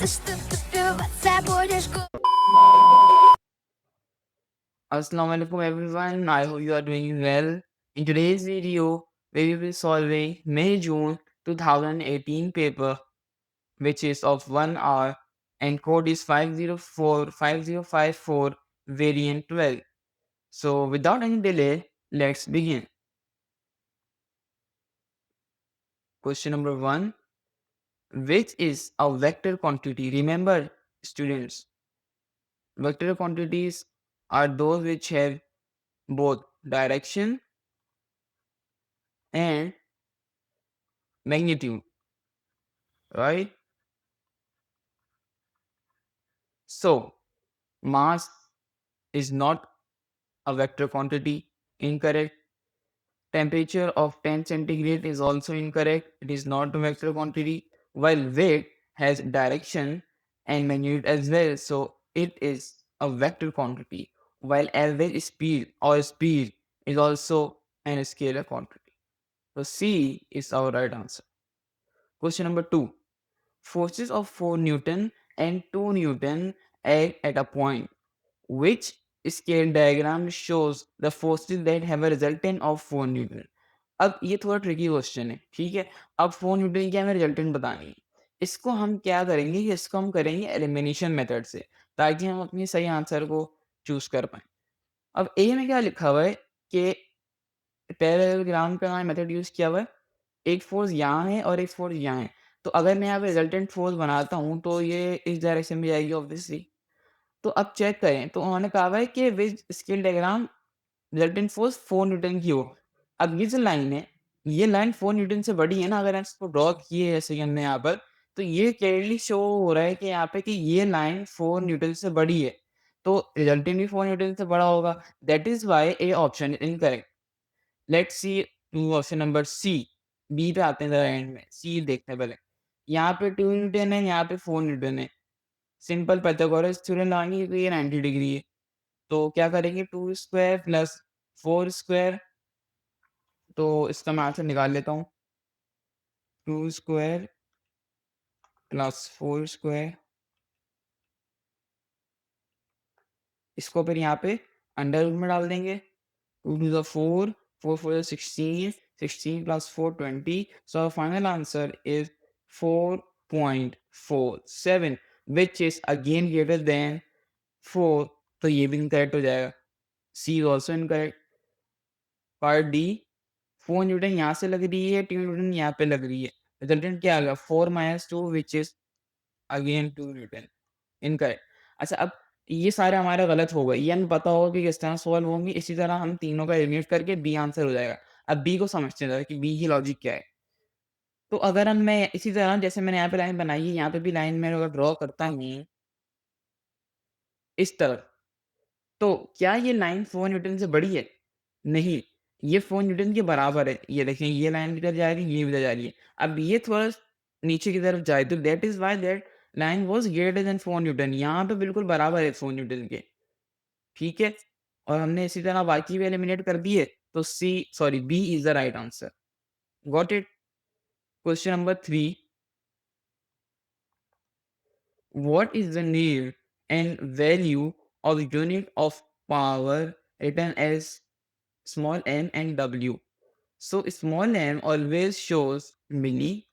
что ты впиваться будешь. Assalamu alaikum everyone. I hope you are doing well. In today's video, we will be solving May-June 2018 paper, which is of 1 hour and code is 5045054 variant 12. So without any delay, let's begin. Question number 1. Which is a vector quantity? Remember, students, vector quantities are those which have both direction and magnitude, right? So, mass is not a vector quantity. Incorrect. Temperature of 10 centigrade is also incorrect. It is not a vector quantity. While weight has direction and magnitude as well. So, it is a vector quantity. While average speed or speed is also an scalar quantity. So, C is our right answer. Question number 2. Forces of 4 Newton and 2 Newton act at a point. Which scale diagram shows the forces that have a resultant of 4 Newton? अब ये थोड़ा tricky question है, ठीक है? अब 4 newton की हमें resultant बतानी है। इसको हम क्या करेंगे कि इसको हम करेंगे एलिमिनेशन मेथड से, ताकि हम अपनी सही आंसर को चूज़ कर पाएँ। अब ए में क्या लिखा हुआ है कि पैरेललोग्राम का मेथड यूज़ किया हुआ है। एक फोर्स यहाँ है और एक फोर्स यहाँ है। तो अगर मैं यहाँ पे रिजल्टेंट फोर्स बनाता हूँ, तो ये इस डायरेक्शन में जाएगी ऑब्वियसली। तो अब चेक करें, तो उन्होंने कहा हुआ है कि which scale diagram resultant force 4 newton की हो। अब ये जो लाइन है, ये लाइन 4 न्यूटन से बड़ी है ना, अगर हम इसको ड्रॉ किए जैसे कि हमने यहाँ पर, तो ये क्लियरली शो हो रहा है कि यहाँ पे कि ये लाइन 4 न्यूटन से बड़ी है। तो रिजल्टेंट भी 4 न्यूटन से बड़ा होगा। That is why A option is incorrect. Let's see option number C. B पे आते हैं ज़रा एंड में, सी देखते हैं पहले। यहाँ पे 2 न्यूटन है, यहाँ पे 4 न्यूटन है। सिंपल पाइथागोरस थ्योरम लगाएँगे तो ये 90 डिग्री है। तो क्या करेंगे 2 स्क्वायर प्लस 4 स्क्वायर, तो इसका मैं आंसर निकाल लेता हूँ। 2 स्क्वायर प्लस 4 स्क्वायर, इसको फिर यहाँ पे अंडर रूट में डाल देंगे। 2 टू द 4, 4 4 ज़ा 16, 16 plus 4 20। So our final answer is 4.47 which is again greater than 4, तो ये भी इनकरेक्ट हो जाएगा। C is also incorrect. Part D, 4 newton यहाँ से लग रही है, 2 न्यूटन यहाँ पे लग रही है। रिजल्टेंट क्या आ गया 4 minus 2 which is again 2 Newton, incorrect. अच्छा, अब ये सारे हमारे गलत हो गए। ये हमें पता होगा कि किस तरह सॉल्व होंगे, इसी तरह हम तीनों का एलिमिनेट करके बी आंसर हो जाएगा। अब बी को समझते हैं ज़रा कि बी की लॉजिक क्या है। तो अगर मैं इसी तरह जैसे मैंने यहाँ पे लाइन बनाई है, यहाँ पे भी लाइन मैं अगर ड्रॉ करता हूँ इस तरफ, तो क्या ये लाइन 4 न्यूटन से बड़ी है? नहीं, ये 4 न्यूटन के बराबर है। ये देखें, ये लाइन भी इधर जा रही है, ये भी इधर जा रही है। अब ये थोड़ा नीचे की तरफ जाए तो that is why that line was greater than 4 newton. यहाँ पे बिल्कुल बराबर है 4 न्यूटन के, ठीक है? और हमने इसी तरह बाकी भी एलिमिनेट कर दिए, तो B is the right answer. Got it? Question number 3, what is the name and value of the unit of power written as small m and w? So small m always shows milli.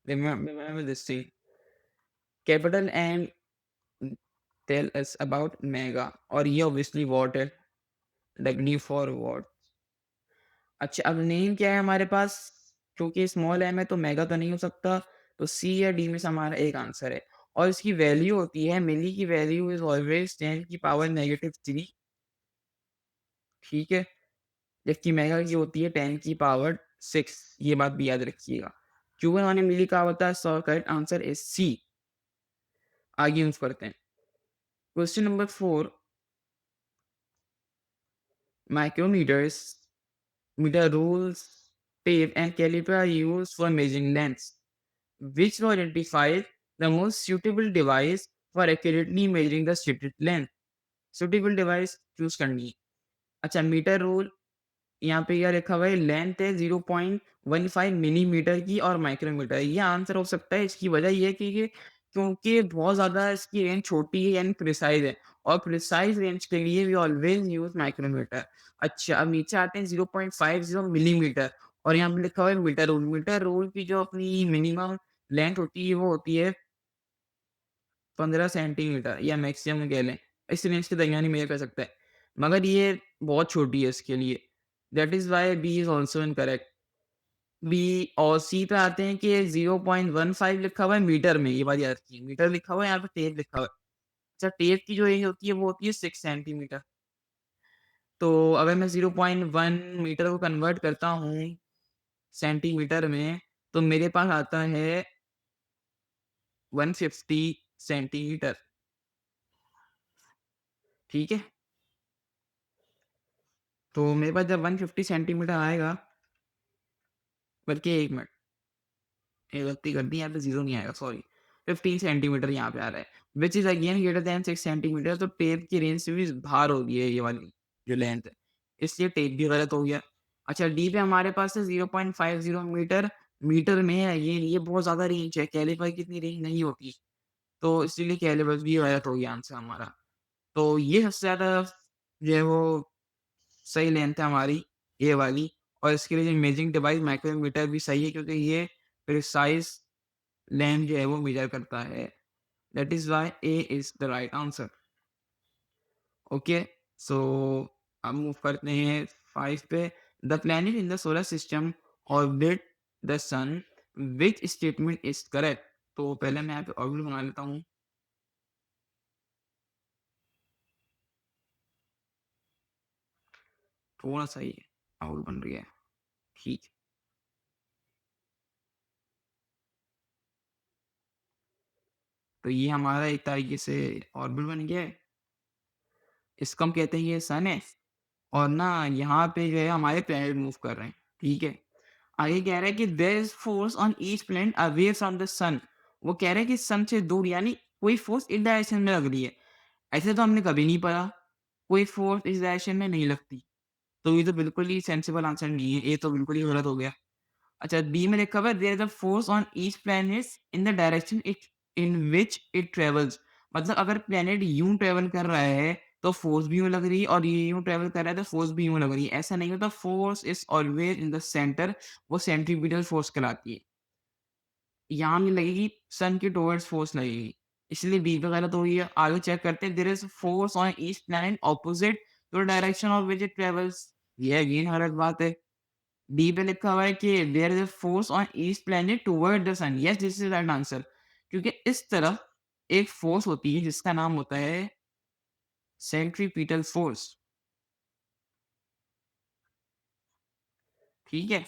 Remember this thing. Capital M tell us about mega, और ये obviously watt है. W for watt. अच्छा, अब name क्या है हमारे पास? क्योंकि small m है तो मेगा तो नहीं हो सकता, तो सी या डी में से हमारा एक आंसर है। और इसकी वैल्यू होती है, मिली की वैल्यू इज ऑलवेज 10 की पावर नेगेटिव 3, ठीक है? जबकि मेगा की होती है 10 की पावर 6, ये बात भी याद रखिएगा। क्यों मैंने मिली कहा होता है, so correct answer is C. आगे मूव करते हैं। Question number 4, micrometres, meter rules, tape and caliper are used for measuring lengths. Which will identify the most suitable device for accurately measuring the stated length? Suitable device choose करनी है। अच्छा, metre rule, यहाँ पे क्या लिखा हुआ है, length है 0.15 मिलीमीटर की और माइक्रोमीटर। ये आंसर हो सकता है। इसकी वजह ये है कि क्योंकि बहुत ज़्यादा इसकी रेंज छोटी है एंड प्रिसाइज़ है और प्रिसाइज़ रेंज के लिए वी ऑलवेज़ यूज़ माइक्रोमीटर। अच्छा, अब नीचे आते हैं 0.50 मिलीमीटर और यहाँ पे लिखा हुआ है मीटर रूल। मीटर रूल की जो अपनी मिनिमम लेंथ होती है वो होती है 15 सेंटीमीटर या मैक्सिमम कह लें। इस रेंज के दरमियान ही मेजर कर सकता है। मगर ये बहुत छोटी है इसके लिए। That is why B is also incorrect. B और सी पे आते हैं कि 0.15 लिखा हुआ है मीटर में, ये बात याद रखिए। मीटर लिखा हुआ है, यहाँ पे टेप लिखा हुआ है। अच्छा, टेप की जो रेंज होती है वो होती है 6 सेंटीमीटर। तो अगर मैं 0.1 मीटर को कन्वर्ट करता हूँ सेंटीमीटर में, तो मेरे पास आता है 150 सेंटीमीटर, ठीक है? तो मेरे पास जब 150 सेंटीमीटर आएगा, बल्कि 1 मिनट, ये गलती कर दी, यहाँ पे 0 नहीं आएगा, सॉरी। 15 सेंटीमीटर यहाँ पे आ रहा है, which is again greater than 6 centimetre, तो टेप की रेंज से भी बाहर हो गई है ये वाली जो लेंथ है, इसलिए टेप भी गलत हो गया। अच्छा, डी पे हमारे पास है 0.50 मीटर, मीटर में है ये बहुत ज़्यादा रेंज है, कैलिपर की इतनी रेंज नहीं होती, तो इसीलिए कैलिपर्स भी गलत हो गया आंसर हमारा। तो ये सबसे ज़्यादा जो है वो सही लेंथ है हमारी, ये वाली, और इसके लिए जो मेजरिंग डिवाइस माइक्रोमीटर भी सही है क्योंकि ये प्रिसाइज़ लेंथ जो है वो मेजर करता है। That is why A is the right answer. Okay, so अब मूव करते हैं 5 पे। The planet in the solar system orbit the sun, which statement is correct? तो पहले मैं यहाँ पे ऑर्बिट बना लेता हूँ। थोड़ा-सा ये आउट बन रही है, ठीक है। तो ये हमारा एक तरीके से ऑर्बिट बन गया है। इसको हम कहते हैं ये सन है और ना यहाँ पे जो है हमारे प्लैनेट मूव कर रहे हैं, ठीक है। आगे कह रहा है कि there is force on each planet away from the sun. वो कह रहा है कि सन से दूर यानी कोई फोर्स इस डायरेक्शन में लग रही है। ऐसे तो हमने कभी नहीं पढ़ा, कोई फोर्स इस डायरेक्शन में नहीं लगती। तो ये तो बिल्कुल ही सेंसिबल आंसर नहीं है, ये तो बिल्कुल ही गलत हो गया। अच्छा, बी में लिखा हुआ है there is a force on each planet in the direction it in which it travels. मतलब अगर प्लैनेट यूं ट्रेवल कर रहा है तो फोर्स भी यूं लग रही है और ये यूं ट्रेवल कर रहा है तो फोर्स भी यूं लग रही है। ऐसा नहीं होता, force is always in the centre, वो सेंट्रीपिटल फोर्स कहलाती है। यहाँ नहीं लगेगी, सन के टुवर्ड्स फोर्स लगेगी, इसलिए बी पे गलत हो गई है। आगे चेक करते हैं, there is force on each planet opposite to the direction of which it travels. ये अगेन गलत बात है। डी पे लिखा हुआ है कि there is a force on each planet toward the sun. Yes, this is right answer, क्योंकि इस तरफ एक फोर्स होती है जिसका नाम होता है सेंट्रीपिटल फोर्स, ठीक है।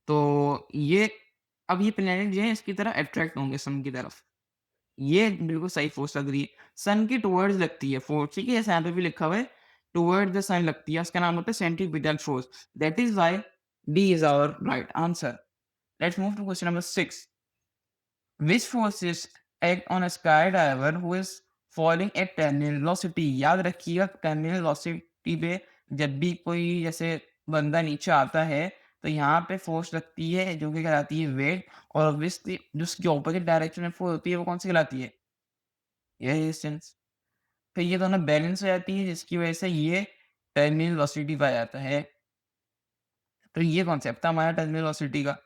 तो ये अब ये प्लैनेट जो है इसकी तरफ अट्रैक्ट होंगे सन की तरफ, ये बिल्कुल सही फोर्स लग रही है। सन के टुवर्ड्स लगती है फोर्स, ठीक है, जैसे यहाँ पे भी लिखा हुआ है टुवर्ड्स द सन लगती है, उसका नाम होता है centripetal force. That is why D is our right answer. Let's move to question number 6। Which forces act on a skydiver who is falling at terminal velocity? याद रखिएगा, terminal velocity पे जब भी कोई जैसे बंदा नीचे आता है तो यहाँ पे फोर्स लगती है जो कि कहलाती है वेट, और ऑब्वियसली जो उसकी ऑपोजिट डायरेक्शन में फोर्स होती है वो कौन सी कहलाती है? ये रेजिस्टेंस। फिर ये दोनों बैलेंस हो जाती है जिसकी वजह से ये टर्मिनल वेलोसिटी पाया जाता है। तो ये कॉन्सेप्ट था हमारा टर्मिनल वेलोसिटी का।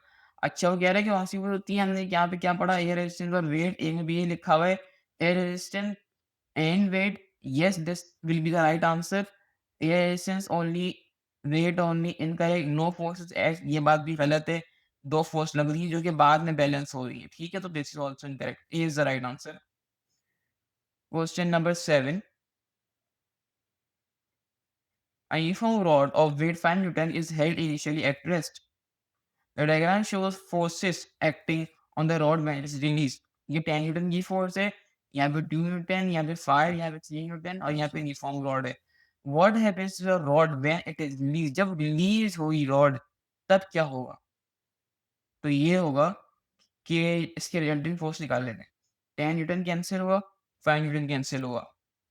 अच्छा, वो कह रहा है कि पॉसिबल होती है, हमने यहाँ पे क्या पढ़ा, एयर रेजिस्टेंस और वेट, ए में भी ये लिखा हुआ है air resistance and weight. Yes, this will be the right answer. Air resistance only, weight only, incorrect, no forces act, ये बात भी गलत है। 2 फोर्स लग रही है जो कि बाद में बैलेंस हो रही है, ठीक है, तो this is also incorrect, A is the right answer. Question number 7। A uniform rod of weight 5 Newton is held initially at rest. The diagram shows forces acting on the rod when it is released. ये 10 Newton की force है, यहाँ पे 2 Newton, यहाँ पे 5, यहाँ पे 3 Newton और यहाँ पे यूनिफॉर्म रॉड है। What happens to the rod when it is released? जब रिलीज हुई रॉड तब क्या होगा? तो ये होगा कि इसके रिजल्टिंग फोर्स निकाल लेते हैं। 10 न्यूटन कैंसिल हुआ, 5 न्यूटन कैंसिल हुआ।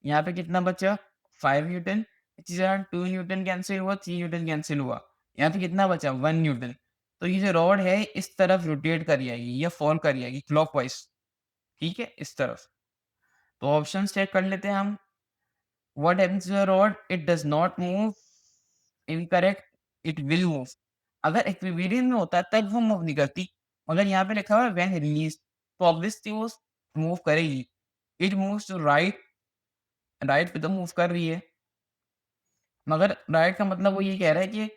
यहाँ पे कितना बचा? 5 न्यूटन। इसी तरह 2 न्यूटन कैंसिल हुआ, 3 न्यूटन कैंसिल हुआ। यहाँ पे कितना बचा? 1 न्यूटन। तो ये जो रॉड है इस तरफ रोटेट कर जाएगी या फॉल कर जाएगी क्लॉकवाइज। ठीक है? इस तरफ। तो ऑप्शंस चेक कर लेते हैं हम। What happens to the rod? It does not move. Incorrect, it will move. अगर इक्विलिब्रियम में होता है तब वो मूव नहीं करती। मगर यहाँ पे लिखा हुआ है व्हेन रिलीज़्ड, तो ऑब्वियसली वो मूव करेगी। It moves to right, right पे तो मूव कर रही है। मगर राइट का मतलब वो ये कह रहा है कि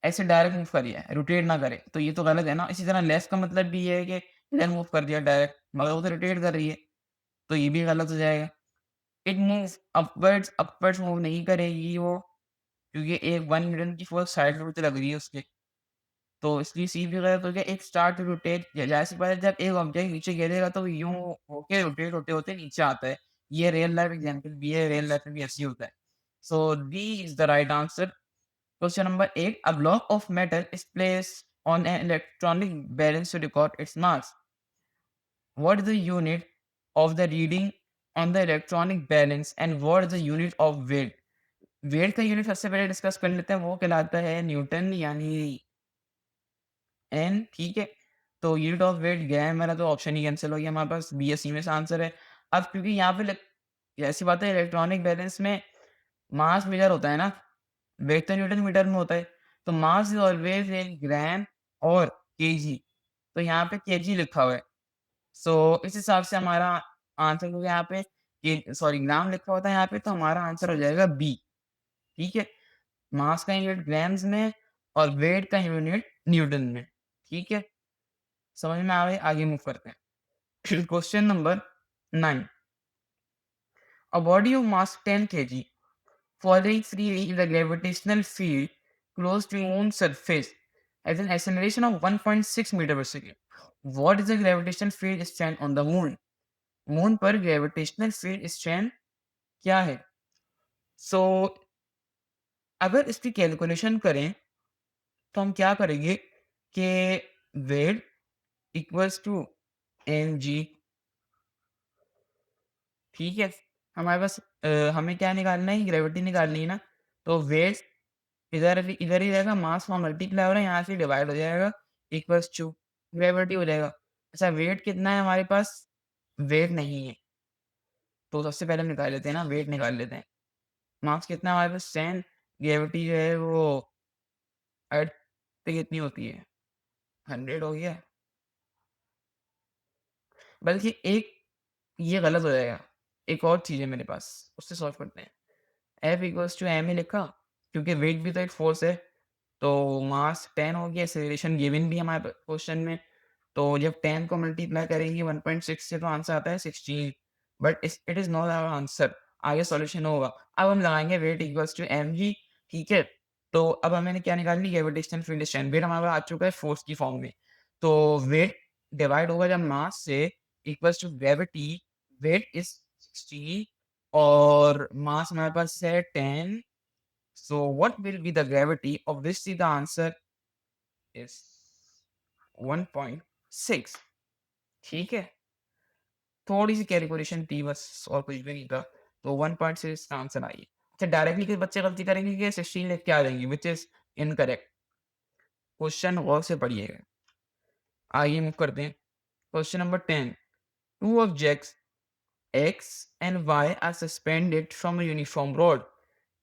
ऐसे डायरेक्ट मूव करिए, रोटेट ना करे, तो ये तो गलत है ना। इसी तरह लेफ्ट का मतलब भी ये है कि इधर मूव कर दिया डायरेक्ट, मगर वो तो रोटेट कर रही है, तो ये भी गलत हो जाएगा। It move upwards, upwards move नहीं करेगी वो, क्योंकि एक 1 न्यूटन की फोर्स साइड पे लग रही है उसके, तो इसलिए सी भी गलत हो गया। इट स्टार्ट टू रोटेट, ज़ाहिर-सी बात है जब एक ऑब्जेक्ट नीचे गिरेगा तो यूँ होके रोटेट होते-होते नीचे आता है। ये रियल लाइफ एग्ज़ाम्पल भी है, रियल लाइफ में भी ऐसे ही होता है। So D is the right answer. Question number 8. A block of metal is placed on an electronic balance to record its mass. What is the unit of the reading on the electronic balance and what is the unit of weight? Weight का unit सबसे पहले discuss कर लेते हैं, वो कहलाता है Newton यानी एन, ठीक है। तो यूनिट ऑफ वेट गया है मेरा, तो ऑप्शन ही कैंसिल हो गया हमारे पास, बी या सी में से आंसर है। अब क्योंकि यहाँ पे ऐसी बात है इलेक्ट्रॉनिक बैलेंस में मास मीटर होता है ना, वेट तो न्यूटन मीटर में होता है, तो मास इज ऑलवेज इन ग्राम और केजी, तो यहाँ पे केजी लिखा हुआ है। सो इस हिसाब से हमारा आंसर, क्योंकि यहाँ पे सॉरी ग्राम लिखा होता है यहाँ पे, तो हमारा आंसर हो जाएगा बी, ठीक है। मास का यूनिट ग्राम्स में और वेट का यूनिट न्यूटन में, ठीक है। समझ में आ गई, आगे मूव करते हैं। Question number 9। A body of mass 10 kg falling freely in the gravitational field close to moon's surface has an acceleration of 1.6 meter per second. What is the gravitational field strength on the moon? Moon पर gravitational field strength क्या है? सो अगर इसकी calculation करें तो हम क्या करेंगे कि weight equals to m g, ठीक है। हमारे पास हमें क्या निकालना है, ग्रेविटी निकालनी है ना, तो वेट इधर ही रहेगा, मास वहाँ मल्टीप्लाई हो रहा है, यहाँ से डिवाइड हो जाएगा, इक्वल्स टू ग्रेविटी हो जाएगा। अच्छा वेट कितना है हमारे पास? वेट नहीं है, तो सबसे पहले हम निकाल लेते हैं ना, वेट निकाल लेते हैं। मास कितना है हमारे पास? 10, ग्रेविटी जो है वो अर्थ पे कितनी होती है? 100 हो गया। बल्कि एक ये गलत हो जाएगा, एक और चीज़ है मेरे पास, उससे सॉल्व करते हैं। एफ इक्वल्स टू एम ही लिखा, क्योंकि वेट भी तो एक फोर्स है, तो मास 10 हो गया, एक्सेलरेशन गिवन भी है हमारे क्वेश्चन में, तो जब 10 को मल्टीप्लाई करेंगे 1.6 से तो आंसर आता है 16, but it is not our answer, आगे सॉल्यूशन होगा। अब हम लगाएँगे वेट इक्वल्स टू mg, ठीक है? तो अब हमें क्या निकालनी है, ग्रेविटेशनल फील्ड स्ट्रेंथ, वेट हमारे पास आ चुका है फोर्स की फॉर्म में, तो वेट डिवाइड होगा जब मास से, equals to gravity, weight is 16 और मास हमारे पास है 10, so what will be the gravity? Obviously the answer is 1.6, ठीक है। थोड़ी सी कैलकुलेशन थी बस, और कुछ भी नहीं था, तो 1.6 का आंसर आई। अच्छा डायरेक्टली के बच्चे गलती करेंगे कि 16 लिख के आ जाएंगे, विच इज इनकरेक्ट। क्वेश्चन गौर से पढ़िएगा। आइए मूव करते हैं। Question number 10। Two objects x and y are suspended from a uniform rod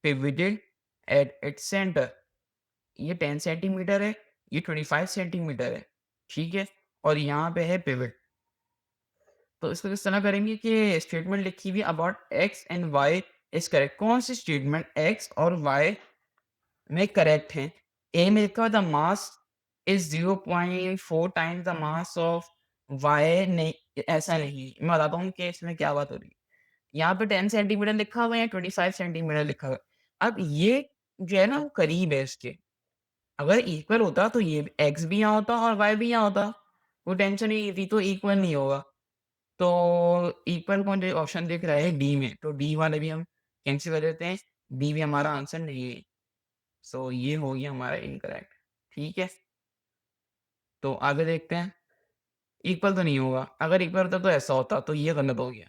pivoted at its center। ये 10 सेंटीमीटर है, ये 25 सेंटीमीटर है, ठीक है, और यहाँ पे है पिवट। तो इसको किस तरह करेंगे कि स्टेटमेंट लिखी हुई about X and Y is correct. कौन सी स्टेटमेंट एक्स और वाई में करेक्ट है? ए में लिखा हुआ the mass is 0.4 times the mass of Y, नहीं ऐसा नहीं, मैं बताता हूँ कि इसमें क्या बात हो रही है। यहाँ पे 10 सेंटीमीटर लिखा हुआ है, 25 सेंटीमीटर लिखा हुआ है। अब ये जो है ना वो करीब है इसके, अगर इक्वल होता तो ये एक्स भी यहाँ होता और वाई भी यहाँ होता, कोई टेंशन नहीं थी, तो इक्वल नहीं होगा। तो इक्वल कौन जो ऑप्शन दिख रहा है डी में, तो डी वाला भी हम कैंसिल कर देते हैं, डी भी हमारा आंसर नहीं है। सो ये हो गया हमारा इनकरेक्ट, ठीक है। तो आगे देखते हैं, इक्वल तो नहीं होगा, अगर इक्वल होता तो ऐसा होता, तो ये गलत हो गया,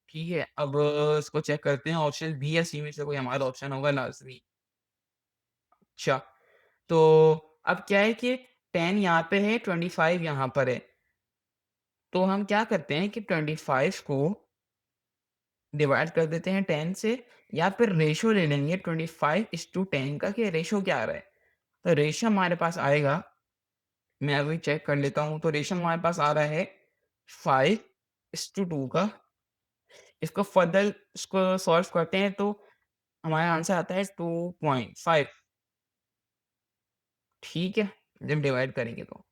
ठीक है। अब इसको चेक करते हैं, ऑप्शन बी या सी में से कोई हमारा ऑप्शन होगा लाजमी। अच्छा, तो अब क्या है कि 10 यहाँ पे है, 25 यहाँ पर है, तो हम क्या करते हैं कि 25 को डिवाइड कर देते हैं 10 से, या फिर रेशियो ले लेंगे 25:10 का कि रेशियो क्या आ रहा है। तो रेशियो हमारे पास आएगा, मैं अभी चेक कर लेता हूँ, तो रेशियो हमारे पास आ रहा है 5:2 का। इसको सॉल्व करते हैं तो हमारा आंसर आता है 2.5। ठीक है? जब डिवाइड करेंगे तो।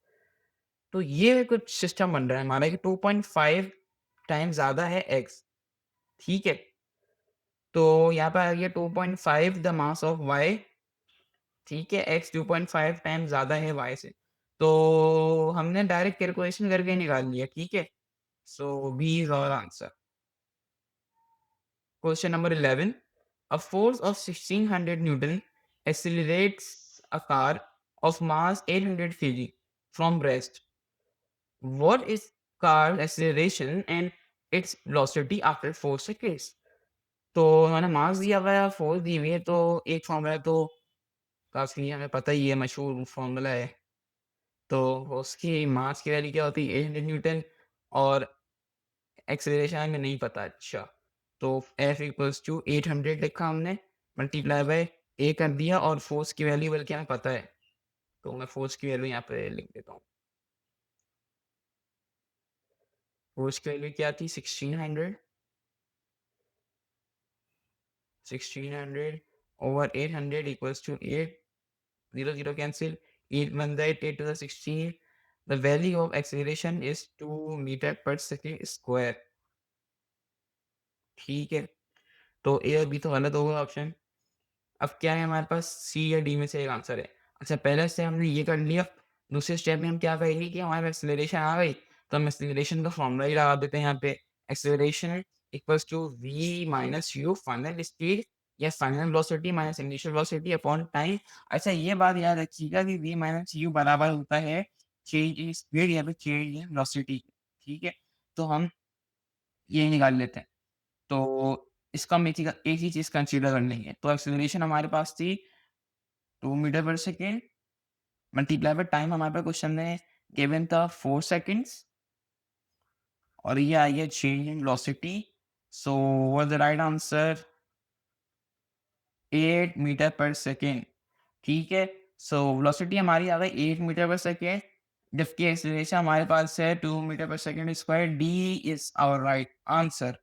तो ये कुछ सिस्टम बन रहा है हमारा कि 2.5 टाइम्स ज़्यादा है x। ठीक है? तो यहाँ पे आ गया 2.5 द मास ऑफ y। ठीक है? x 2.5 टाइम्स ज़्यादा है y से। तो हमने डायरेक्ट कैलकुलेशन करके निकाल लिया। ठीक है? So B is our answer. Question number 11. A force of 1600 Newton accelerates a car of mass 800 kg from rest. What is car acceleration and its velocity after 4 seconds? तो उन्होंने मास दिया हुआ है, फोर्स दी हुई है, तो एक फॉर्मूला तो काफ़ी हमें पता ही है, मशहूर फॉर्मूला है। तो उसकी मास की वैल्यू क्या होती है? 800 न्यूटन। और एक्सेलरेशन हमें नहीं पता। अच्छा, तो F इक्वल्स टू 800 लिखा हमने, मल्टीप्लाई बाय ए कर दिया, और फोर्स की वैल्यू बल्कि हमें पता है, तो मैं फोर्स की वैल्यू यहाँ पे लिख देता हूँ। फोर्स की वैल्यू क्या थी? 1600। 1600 over 800 equals to 8। 0 0 cancel, 8 1 8 8 to the 16। The value of acceleration is 2 metre पर सेकेंड स्क्वायर। ठीक है, तो ए और बी तो गलत होगा ऑप्शन। अब क्या है हमारे पास? सी या डी में से एक आंसर है। अच्छा, पहले स्टेप हमने ये कर लिया, दूसरे स्टेप में हम क्या करेंगे कि हमारे पास एक्सेलरेशन आ गई, तो हम एक्सेलरेशन का फॉर्मूला ही लगा देते हैं यहाँ पे। Acceleration equals to v minus u final speed या final velocity minus initial velocity upon time. अच्छा, ये बात याद रखिएगा कि वी माइनस यू बराबर होता है चेंज इन स्पीड या फिर चेंज इन वेलोसिटी। ठीक है, तो हम ये निकाल लेते हैं। तो इसका हम एक ही चीज़ कंसीडर कर लेंगे। तो एक्सेलरेशन हमारे पास थी 2 मीटर पर सेकेंड, मल्टीप्लाई बाय टाइम हमारे पास क्वेश्चन में गिवन था 4 सेकंड्स, और ये आई है change in velocity. So what the right answer? 8 metre पर सेकेंड। ठीक है, सो वेलोसिटी हमारी आ गई 8 मीटर पर सेकेंड, जबकि एक्सेलरेशन हमारे पास है 2 मीटर पर second square. D is our right answer.